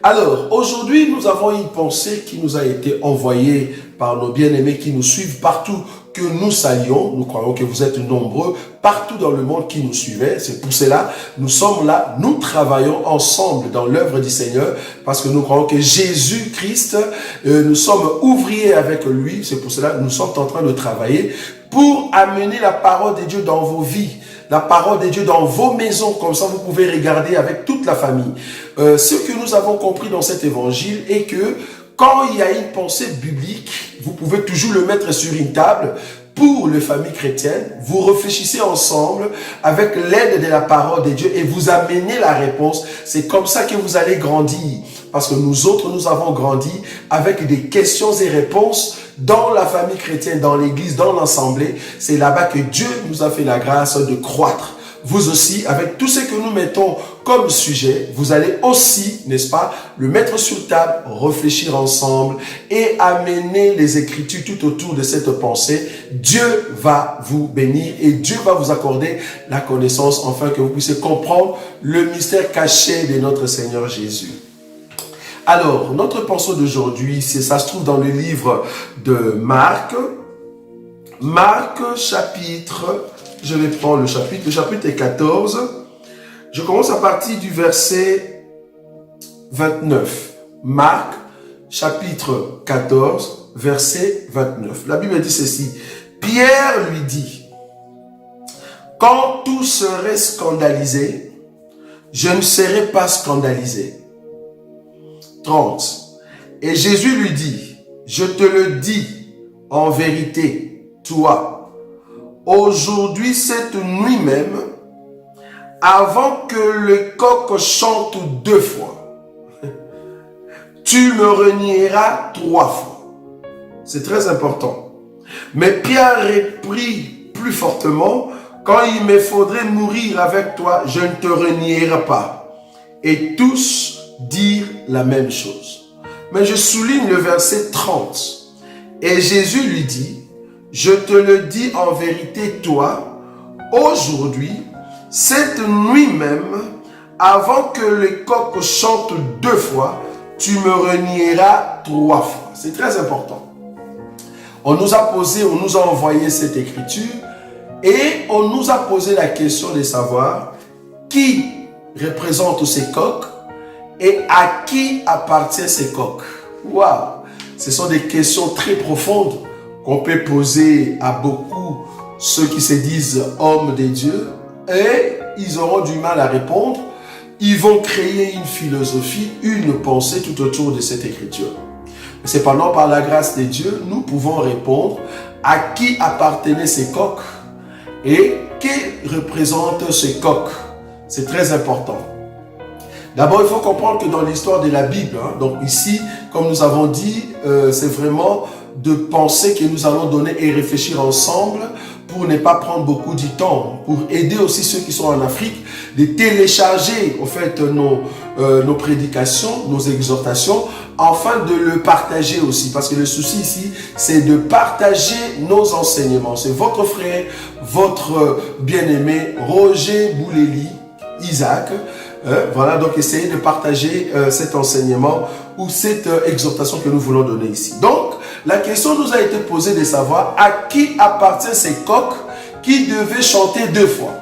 Alors, aujourd'hui, nous avons une pensée qui nous a été envoyée par nos bien-aimés qui nous suivent partout, que nous saluons. Nous croyons que vous êtes nombreux partout dans le monde qui nous suivez. C'est pour cela, nous sommes là, nous travaillons ensemble dans l'œuvre du Seigneur, parce que nous croyons que Jésus-Christ, nous sommes ouvriers avec lui. C'est pour cela que nous sommes en train de travailler pour amener la parole de Dieu dans vos vies, la parole de Dieu dans vos maisons, comme ça vous pouvez regarder avec toute la famille. Ce que nous avons compris dans cet évangile est que quand il y a une pensée biblique, vous pouvez toujours le mettre sur une table pour les familles chrétiennes. Vous réfléchissez ensemble avec l'aide de la parole de Dieu et vous amenez la réponse. C'est comme ça que vous allez grandir. Parce que nous autres, nous avons grandi avec des questions et réponses dans la famille chrétienne, dans l'église, dans l'assemblée. C'est là-bas que Dieu nous a fait la grâce de croître. Vous aussi, avec tout ce que nous mettons comme sujet, vous allez aussi, n'est-ce pas, le mettre sur table, réfléchir ensemble et amener les Écritures tout autour de cette pensée. Dieu va vous bénir et Dieu va vous accorder la connaissance, afin que vous puissiez comprendre le mystère caché de notre Seigneur Jésus. Alors, notre pensée d'aujourd'hui, ça se trouve dans le livre de Marc. Marc, chapitre, je vais prendre le chapitre est 14. Je commence à partir du verset 29. Marc, chapitre 14, verset 29. La Bible dit ceci. Pierre lui dit, « Quand tous seraient scandalisés, je ne serai pas scandalisé. » 30. Et Jésus lui dit, « Je te le dis en vérité, toi, aujourd'hui, cette nuit même, avant que le coq chante 2 fois, tu me renieras 3 fois. » C'est très important. Mais Pierre reprit plus fortement, « Quand il me faudrait mourir avec toi, je ne te renierai pas. » Et tous dirent la même chose. Mais je souligne le verset 30. Et Jésus lui dit, « Je te le dis en vérité, toi, aujourd'hui, cette nuit même, avant que le coq chante 2 fois, tu me renieras 3 fois. » C'est très important. On nous a envoyé cette écriture et on nous a posé la question de savoir qui représente ces coqs et à qui appartiennent ces coqs. Waouh! Ce sont des questions très profondes qu'on peut poser à beaucoup ceux qui se disent hommes de Dieu et ils auront du mal à répondre. Ils vont créer une philosophie, une pensée tout autour de cette écriture. Cependant, par la grâce de Dieu, nous pouvons répondre à qui appartenaient ces coqs et qui représente ces coqs. C'est très important. D'abord, il faut comprendre que dans l'histoire de la Bible, donc ici, comme nous avons dit, c'est vraiment de penser que nous allons donner et réfléchir ensemble pour ne pas prendre beaucoup de temps, pour aider aussi ceux qui sont en Afrique, de télécharger en fait nos prédications, nos exhortations, afin de le partager aussi. Parce que le souci ici, c'est de partager nos enseignements. C'est votre frère, votre bien-aimé, Roger Bouleli, Isaac. Voilà, donc essayez de partager cet enseignement ou cette exhortation que nous voulons donner ici. Donc, la question nous a été posée de savoir à qui appartient ces coqs qui devaient chanter 2 fois.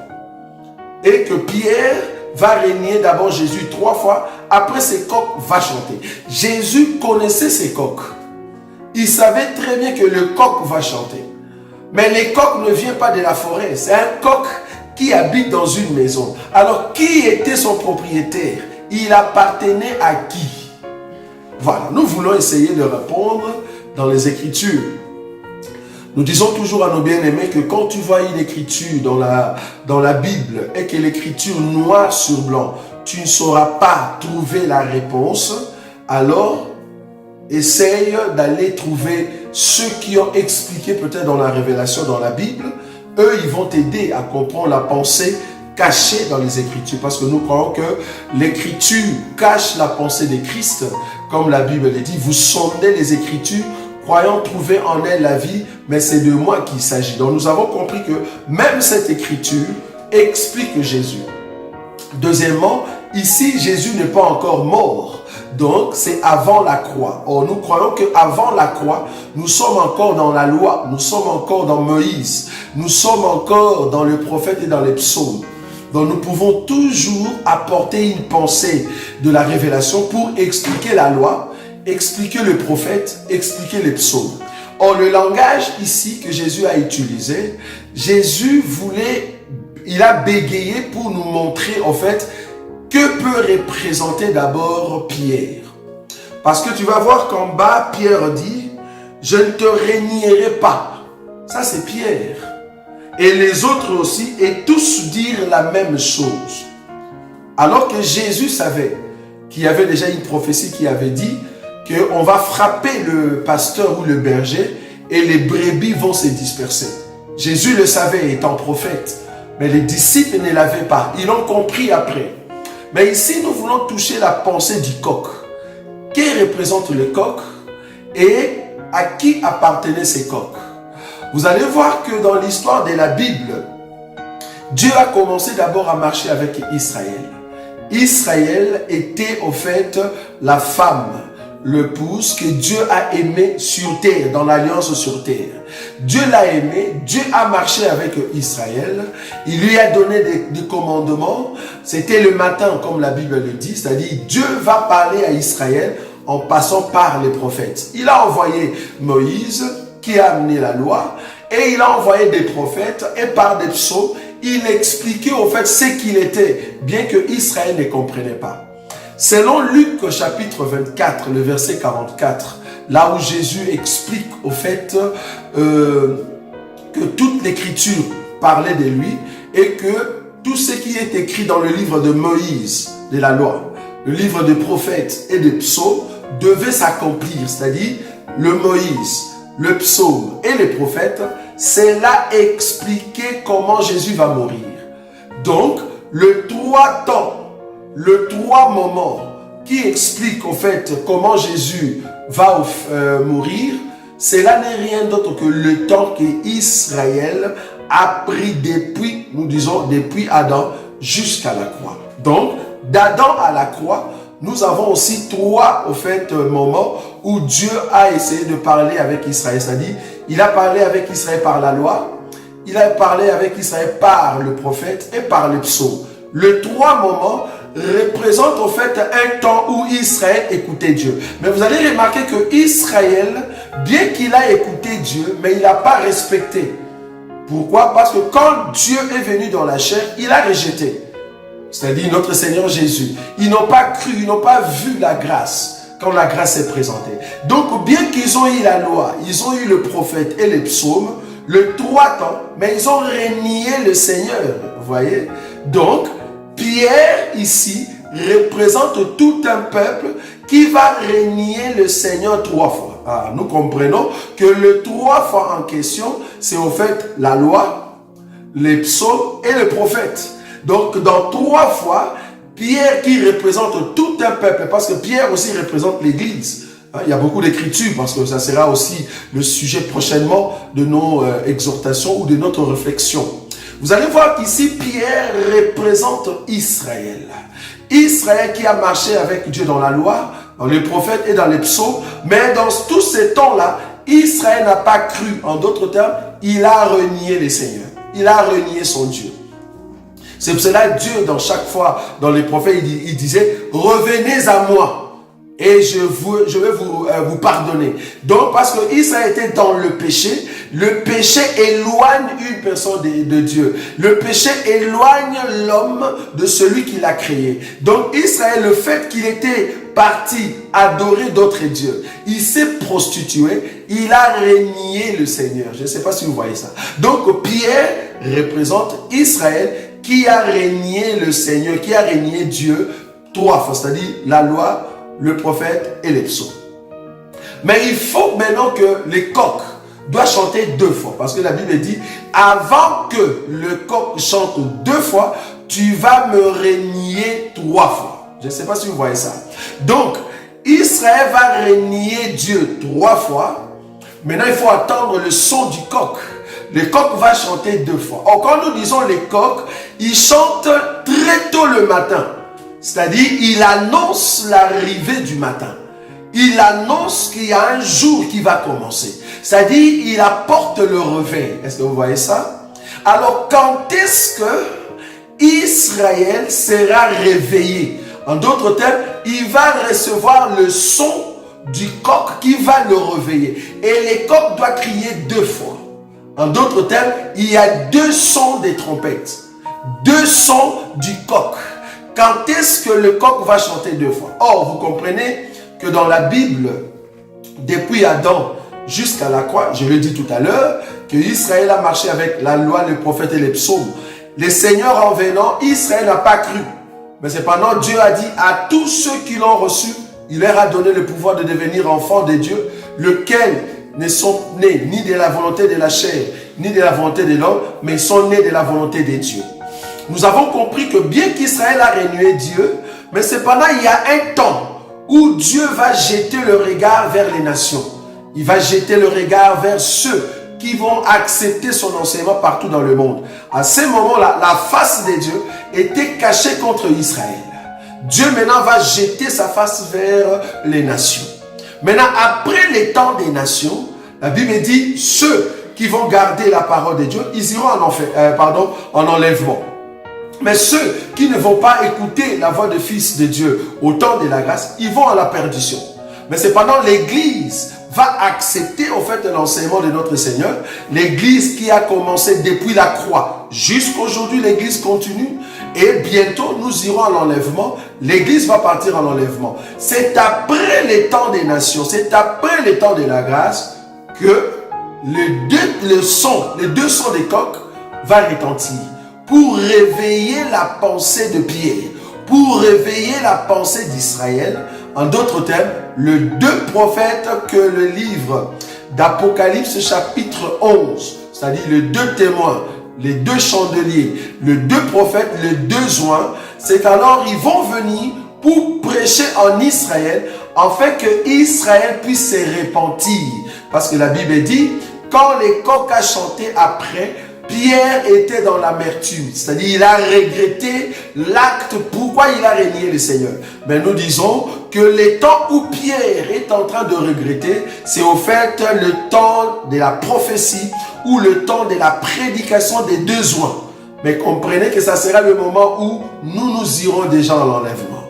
Et que Pierre va renier d'abord Jésus 3 fois, après ces coqs va chanter. Jésus connaissait ces coqs. Il savait très bien que le coq va chanter. Mais les coqs ne viennent pas de la forêt, c'est un coq qui habite dans une maison. Alors, qui était son propriétaire? Il appartenait à qui? Voilà, nous voulons essayer de répondre dans les Écritures. Nous disons toujours à nos bien-aimés que quand tu vois une écriture dans la Bible et que l'écriture noir sur blanc, tu ne sauras pas trouver la réponse, alors essaye d'aller trouver ceux qui ont expliqué peut-être dans la révélation dans la Bible. Eux, ils vont t'aider à comprendre la pensée cachée dans les Écritures. Parce que nous croyons que l'Écriture cache la pensée de Christ. Comme la Bible le dit, vous sondez les Écritures, croyant trouver en elle la vie, mais c'est de moi qu'il s'agit. Donc nous avons compris que même cette Écriture explique Jésus. Deuxièmement, ici, Jésus n'est pas encore mort. Donc, c'est avant la croix. Or, nous croyons qu'avant la croix, nous sommes encore dans la loi, nous sommes encore dans Moïse, nous sommes encore dans le prophète et dans les psaumes. Donc, nous pouvons toujours apporter une pensée de la révélation pour expliquer la loi, expliquer le prophète, expliquer les psaumes. Or, le langage ici que Jésus a utilisé, Jésus il a bégayé pour nous montrer en fait que peut représenter d'abord Pierre. Parce que tu vas voir qu'en bas, Pierre dit, je ne te régnierai pas. Ça, c'est Pierre. Et les autres aussi, et tous dirent la même chose. Alors que Jésus savait qu'il y avait déjà une prophétie qui avait dit qu'on va frapper le pasteur ou le berger et les brebis vont se disperser. Jésus le savait étant prophète, mais les disciples ne l'avaient pas. Ils l'ont compris après. Mais ici, nous voulons toucher la pensée du coq. Qui représente le coq et à qui appartenaient ces coqs? Vous allez voir que dans l'histoire de la Bible, Dieu a commencé d'abord à marcher avec Israël. Israël était au fait la femme, l'épouse que Dieu a aimée sur terre, dans l'alliance sur terre. Dieu l'a aimé, Dieu a marché avec Israël, il lui a donné des commandements, c'était le matin comme la Bible le dit, c'est-à-dire Dieu va parler à Israël en passant par les prophètes. Il a envoyé Moïse qui a amené la loi et il a envoyé des prophètes et par des psaumes, il expliquait au fait ce qu'il était, bien que Israël ne comprenait pas. Selon Luc chapitre 24, le verset 44, là où Jésus explique au fait que toute l'écriture parlait de lui et que tout ce qui est écrit dans le livre de Moïse, de la loi, le livre des prophètes et des psaumes devait s'accomplir, c'est-à-dire le Moïse, le psaume et les prophètes, c'est là expliquer comment Jésus va mourir. Donc, le trois temps, le trois moments qui expliquent au fait comment Jésus va mourir, cela n'est rien d'autre que le temps qu'Israël a pris depuis, nous disons, depuis Adam jusqu'à la croix. Donc, d'Adam à la croix, nous avons aussi trois au fait moments où Dieu a essayé de parler avec Israël. C'est-à-dire, il a parlé avec Israël par la loi, il a parlé avec Israël par le prophète et par les psaumes. Les trois moments représentent en fait un temps où Israël écoutait Dieu. Mais vous allez remarquer que Israël, bien qu'il a écouté Dieu, mais il n'a pas respecté. Pourquoi? Parce que quand Dieu est venu dans la chair, il a rejeté. C'est-à-dire notre Seigneur Jésus. Ils n'ont pas cru, ils n'ont pas vu la grâce quand la grâce est présentée. Donc bien qu'ils ont eu la loi, ils ont eu le prophète et les psaumes, le trois temps, mais ils ont renié le Seigneur. Vous voyez? Donc, Pierre ici représente tout un peuple qui va renier le Seigneur trois fois. Ah, nous comprenons que le trois fois en question, c'est au fait la loi, les psaumes et le prophète. Donc, dans trois fois, Pierre qui représente tout un peuple, parce que Pierre aussi représente l'Église. Il y a beaucoup d'écritures, parce que ça sera aussi le sujet prochainement de nos exhortations ou de notre réflexion. Vous allez voir qu'ici, Pierre représente Israël. Israël qui a marché avec Dieu dans la loi, dans les prophètes et dans les psaumes. Mais dans tous ces temps-là, Israël n'a pas cru. En d'autres termes, il a renié le Seigneur. Il a renié son Dieu. C'est pour cela que Dieu, dans chaque fois, dans les prophètes, il disait, revenez à moi. Et je vais vous pardonner. Donc, parce que Israël était dans le péché éloigne une personne de Dieu. Le péché éloigne l'homme de celui qui l'a créé. Donc, Israël, le fait qu'il était parti adorer d'autres dieux, il s'est prostitué, il a renié le Seigneur. Je ne sais pas si vous voyez ça. Donc, Pierre représente Israël qui a renié le Seigneur, qui a renié Dieu trois fois, c'est-à-dire la loi, le prophète et les psaumes. Mais il faut maintenant que les coqs doivent chanter deux fois. Parce que la Bible dit, avant que le coq chante deux fois, tu vas me renier trois fois. Je ne sais pas si vous voyez ça. Donc, Israël va renier Dieu trois fois. Maintenant, il faut attendre le son du coq. Le coq va chanter deux fois. Or, quand nous disons les coqs, ils chantent très tôt le matin. C'est-à-dire, il annonce l'arrivée du matin. Il annonce qu'il y a un jour qui va commencer. C'est-à-dire, il apporte le réveil. Est-ce que vous voyez ça? Alors, quand est-ce que Israël sera réveillé? En d'autres termes, il va recevoir le son du coq qui va le réveiller. Et les coqs doivent crier 2 fois. En d'autres termes, il y a 2 sons des trompettes. 2 sons du coq. Quand est-ce que le coq va chanter 2 fois? Or, vous comprenez que dans la Bible, depuis Adam jusqu'à la croix, je l'ai dit tout à l'heure, que Israël a marché avec la loi, les prophètes et les psaumes. Les seigneurs en venant, Israël n'a pas cru. Mais cependant, Dieu a dit à tous ceux qui l'ont reçu, il leur a donné le pouvoir de devenir enfants de Dieu, lesquels ne sont nés ni de la volonté de la chair, ni de la volonté de l'homme, mais sont nés de la volonté de Dieu. Nous avons compris que bien qu'Israël a renié Dieu, mais cependant, il y a un temps où Dieu va jeter le regard vers les nations. Il va jeter le regard vers ceux qui vont accepter son enseignement partout dans le monde. À ce moment-là, la face de Dieu était cachée contre Israël. Dieu maintenant va jeter sa face vers les nations. Maintenant, après les temps des nations, la Bible dit, ceux qui vont garder la parole de Dieu, ils iront en enlèvement. Mais ceux qui ne vont pas écouter la voix du Fils de Dieu au temps de la grâce, ils vont à la perdition. Mais cependant, l'Église va accepter en fait l'enseignement de notre Seigneur. L'Église qui a commencé depuis la croix jusqu'à aujourd'hui, l'Église continue. Et bientôt, nous irons à l'enlèvement. L'Église va partir en enlèvement. C'est après les temps des nations, c'est après les temps de la grâce que les deux sons des coqs vont retentir pour réveiller la pensée de Pierre, pour réveiller la pensée d'Israël. En d'autres termes, les 2 prophètes que le livre d'Apocalypse chapitre 11, c'est-à-dire les 2 témoins, les 2 chandeliers, les 2 prophètes, les 2 joints, c'est alors ils vont venir pour prêcher en Israël, afin que Israël puisse se repentir. Parce que la Bible dit, quand les coqs a chanté après, Pierre était dans l'amertume, c'est-à-dire il a regretté l'acte, pourquoi il a renié le Seigneur. Mais nous disons que le temps où Pierre est en train de regretter, c'est au fait le temps de la prophétie ou le temps de la prédication des 2 joints. Mais comprenez que ça sera le moment où nous irons déjà en enlèvement.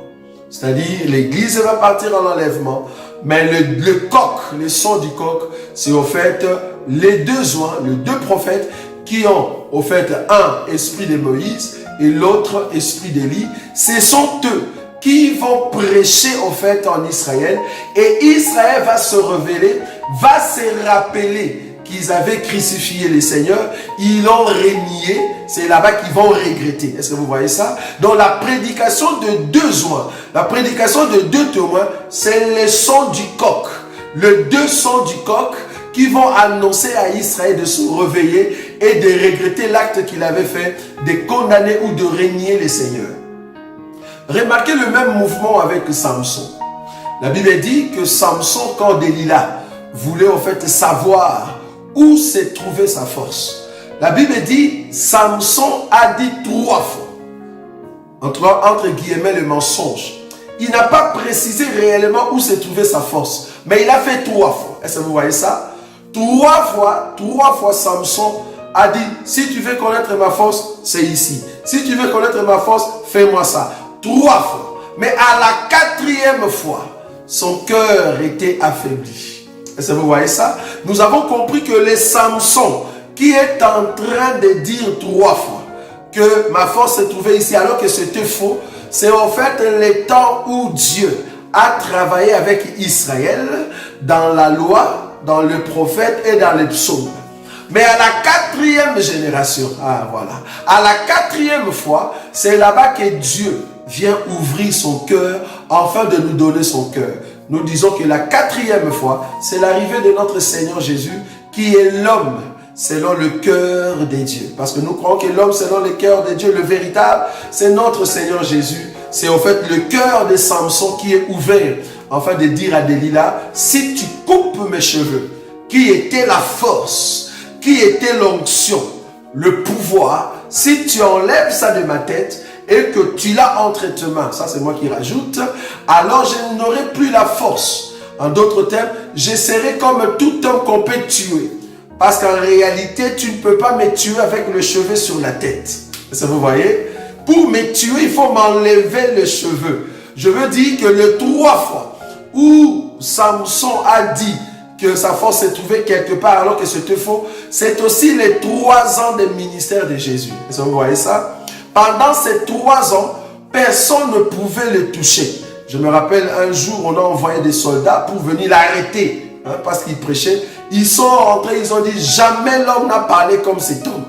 C'est-à-dire l'Église va partir en enlèvement, mais le coq, le son du coq, c'est au fait les 2 joints, les 2 prophètes qui ont au fait un esprit de Moïse et l'autre esprit d'Élie. Ce sont eux qui vont prêcher au fait en Israël, et Israël va se révéler, va se rappeler qu'ils avaient crucifié le Seigneur, ils l'ont renié, c'est là-bas qu'ils vont regretter. Est-ce que vous voyez ça? Donc la prédication de 2 joints, la prédication de 2 témoins, c'est le son du coq, le 2 sons du coq qui vont annoncer à Israël de se réveiller et de regretter l'acte qu'il avait fait, de condamner ou de renier le Seigneur. Remarquez le même mouvement avec Samson. La Bible dit que Samson, quand Delilah voulait en fait savoir où se trouvait sa force, la Bible dit, Samson a dit 3 fois, entre guillemets le mensonge. Il n'a pas précisé réellement où se trouvait sa force, mais il a fait 3 fois. Est-ce que vous voyez ça? 3 fois Samson a dit, si tu veux connaître ma force, c'est ici. Si tu veux connaître ma force, fais-moi ça. 3 fois. Mais à la 4e fois, son cœur était affaibli. Est-ce que vous voyez ça? Nous avons compris que le Samson qui est en train de dire 3 fois que ma force se trouvait ici alors que c'était faux, c'est en fait le temps où Dieu a travaillé avec Israël dans la loi, dans le prophète et dans les psaumes. Mais à la 4e génération, à la 4e fois, c'est là-bas que Dieu vient ouvrir son cœur afin de nous donner son cœur. Nous disons que la 4e fois, c'est l'arrivée de notre Seigneur Jésus qui est l'homme selon le cœur de Dieu. Parce que nous croyons que l'homme selon le cœur de Dieu, le véritable, c'est notre Seigneur Jésus. C'est en fait le cœur de Samson qui est ouvert afin de dire à Delilah, si tu coupes mes cheveux, qui était la force, qui était l'onction, le pouvoir, si tu enlèves ça de ma tête et que tu l'as entre tes mains, ça c'est moi qui rajoute, alors je n'aurai plus la force. En d'autres termes, je serai comme tout homme qu'on peut tuer. Parce qu'en réalité, tu ne peux pas me tuer avec le cheveu sur la tête. Ça vous voyez? Pour me tuer, il faut m'enlever le cheveu. Je veux dire que les 3 fois où Samson a dit que sa force s'est trouvée quelque part alors que c'était faux, c'est aussi les 3 ans de ministère de Jésus. Est-ce que vous voyez ça? Pendant ces 3 ans, personne ne pouvait le toucher. Je me rappelle un jour, on a envoyé des soldats pour venir l'arrêter, parce qu'il prêchait. Ils sont rentrés, ils ont dit, jamais l'homme n'a parlé comme cet homme.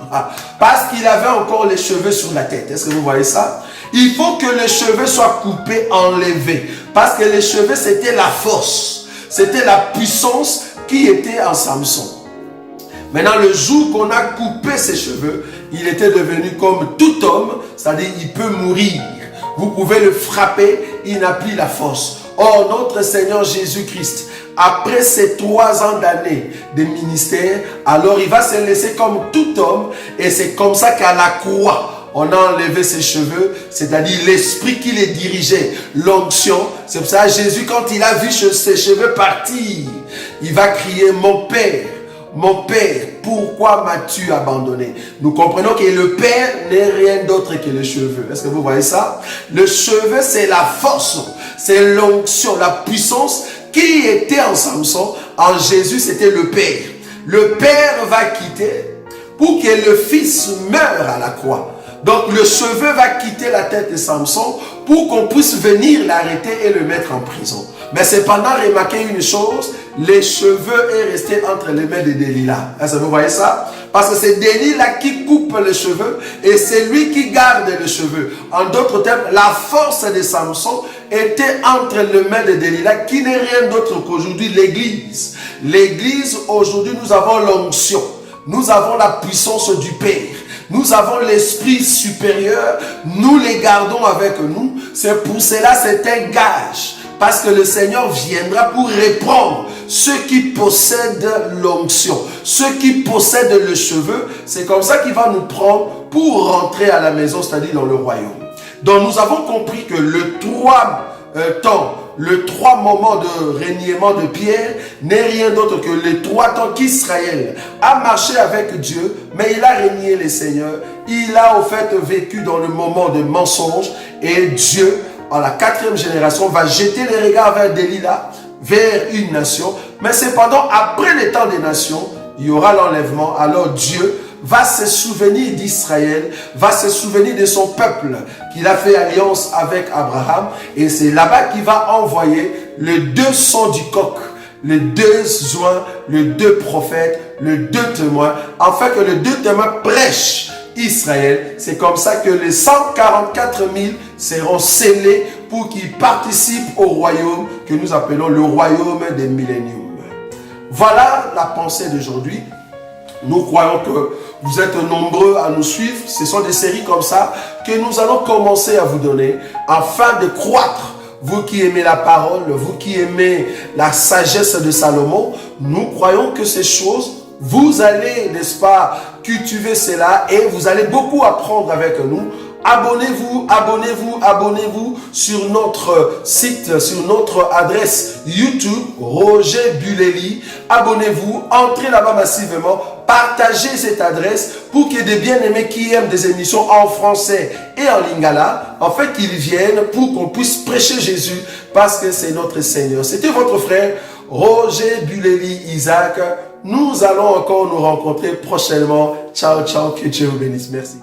Parce qu'il avait encore les cheveux sur la tête. Est-ce que vous voyez ça? Il faut que les cheveux soient coupés, enlevés. Parce que les cheveux, c'était la force. C'était la puissance qui était en Samson. Maintenant, le jour qu'on a coupé ses cheveux, il était devenu comme tout homme, c'est-à-dire il peut mourir. Vous pouvez le frapper, il n'a plus la force. Or, notre Seigneur Jésus-Christ, après ces 3 ans d'années de ministère, alors il va se laisser comme tout homme, et c'est comme ça qu'à la croix, on a enlevé ses cheveux, c'est-à-dire l'esprit qui les dirigeait, l'onction. C'est pour ça que Jésus, quand il a vu ses cheveux partir, il va crier, mon Père, pourquoi m'as-tu abandonné? Nous comprenons que le Père n'est rien d'autre que les cheveux. Est-ce que vous voyez ça? Le cheveu, c'est la force, c'est l'onction, la puissance qui était en Samson. En Jésus, c'était le Père. Le Père va quitter pour que le Fils meure à la croix. Donc le cheveu va quitter la tête de Samson pour qu'on puisse venir l'arrêter et le mettre en prison. Mais cependant, remarquez une chose, les cheveux est resté entre les mains de Delilah. Est-ce que vous voyez ça? Parce que c'est Delilah qui coupe les cheveux et c'est lui qui garde les cheveux. En d'autres termes, la force de Samson était entre les mains de Delilah, qui n'est rien d'autre qu'aujourd'hui l'Église. L'Église, aujourd'hui, nous avons l'onction. Nous avons la puissance du Père. Nous avons l'esprit supérieur. Nous les gardons avec nous. C'est pour cela, c'est un gage. Parce que le Seigneur viendra pour reprendre ceux qui possèdent l'onction, ceux qui possèdent le cheveu. C'est comme ça qu'il va nous prendre pour rentrer à la maison, c'est-à-dire dans le royaume. Donc nous avons compris que le 3 moments de reniement de Pierre n'est rien d'autre que les 3 temps qu'Israël a marché avec Dieu, mais il a renié le Seigneur. Il a au fait vécu dans le moment de mensonge et Dieu, en la 4e génération, va jeter les regards vers Delilah, vers une nation. Mais cependant, après les temps des nations, il y aura l'enlèvement. Alors Dieu va se souvenir d'Israël, va se souvenir de son peuple, qu'il a fait alliance avec Abraham. Et c'est là-bas qu'il va envoyer les 2 sons du coq, les 2 joints, les 2 prophètes, les 2 témoins, afin que les 2 témoins prêchent Israël. C'est comme ça que les 144 000 seront scellés pour qu'ils participent au royaume que nous appelons le royaume des milléniums. Voilà la pensée d'aujourd'hui. Nous croyons que vous êtes nombreux à nous suivre. Ce sont des séries comme ça que nous allons commencer à vous donner afin de croître. Vous qui aimez la parole, vous qui aimez la sagesse de Salomon, nous croyons que ces choses, vous allez, n'est-ce pas, cultiver cela et vous allez beaucoup apprendre avec nous. Abonnez-vous, abonnez-vous, abonnez-vous sur notre site, sur notre adresse YouTube, Roger Buleli. Abonnez-vous, entrez là-bas massivement, partagez cette adresse pour qu'il y ait des bien-aimés qui aiment des émissions en français et en lingala, en fait qu'ils viennent pour qu'on puisse prêcher Jésus parce que c'est notre Seigneur. C'était votre frère Roger Buleli Isaac. Nous allons encore nous rencontrer prochainement. Ciao, ciao, que Dieu vous bénisse. Merci.